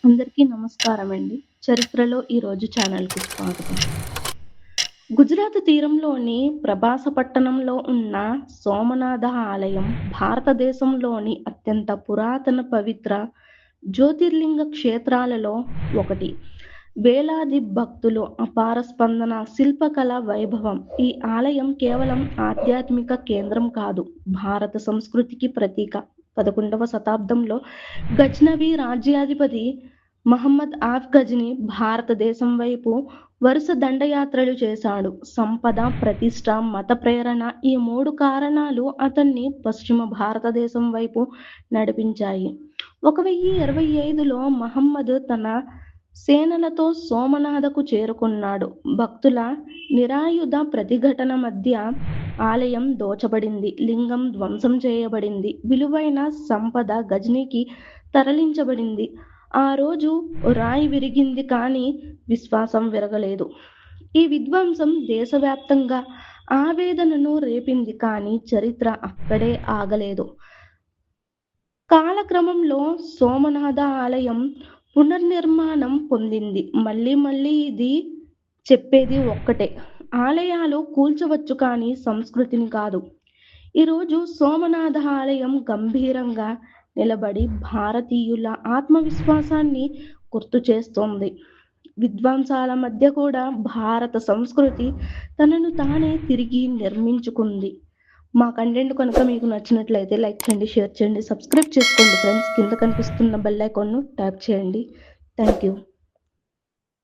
అందరికీ నమస్కారం అండి. చరిత్రలో ఈరోజు ఛానల్‌కి స్వాగతం. గుజరాత్ తీరంలోని ప్రభాస పట్టణంలో ఉన్న సోమనాథ ఆలయం భారతదేశంలోని అత్యంత పురాతన పవిత్ర జ్యోతిర్లింగ క్షేత్రాలలో ఒకటి. వేలాది భక్తులు అపార స్పందన, శిల్పకళ వైభవం. ఈ ఆలయం కేవలం ఆధ్యాత్మిక కేంద్రం కాదు, భారత సంస్కృతికి ప్రతీక. 11వ శతాబ్దంలో గజ్నవి రాజ్యాధిపతి మహమ్మద్ ఆఫ్ గజ్నీ భారతదేశం వైపు వరుస దండయాత్రలు చేశాడు. సంపద, ప్రతిష్ట, మత ప్రేరణ ఈ మూడు కారణాలు అతన్ని పశ్చిమ భారతదేశం వైపు నడిపించాయి. 1025లో మహమ్మద్ తన సేనలతో సోమనాథకు చేరుకున్నాడు. భక్తుల నిరాయుధ ప్రతిఘటన మధ్య ఆలయం దోచబడింది, లింగం ధ్వంసం చేయబడింది, విలువైన సంపద గజ్నీకి తరలించబడింది. ఆ రోజు రాయి విరిగింది కానీ విశ్వాసం విరగలేదు. ఈ విధ్వంసం దేశవ్యాప్తంగా ఆవేదనను రేపింది కానీ చరిత్ర అక్కడే ఆగలేదు. కాలక్రమంలో సోమనాథ ఆలయం పునర్నిర్మాణం పొందింది. మళ్ళీ ఇది చెప్పేది ఒక్కటే: ఆలయాలు కూల్చవచ్చు కానీ సంస్కృతిని కాదు. ఈరోజు సోమనాథ ఆలయం గంభీరంగా నిలబడి భారతీయుల ఆత్మవిశ్వాసాన్ని గుర్తు చేస్తోంది. విధ్వంసాల మధ్య కూడా భారత సంస్కృతి తనను తానే తిరిగి నిర్మించుకుంది. మా కంటెంట్ కనుక మీకు నచ్చినట్లయితే లైక్ చేయండి, షేర్ చేయండి, సబ్స్క్రైబ్ చేసుకోండి ఫ్రెండ్స్. కింద కనిపిస్తున్న బెల్ ఐకాన్ను ట్యాప్ చేయండి. Thank you.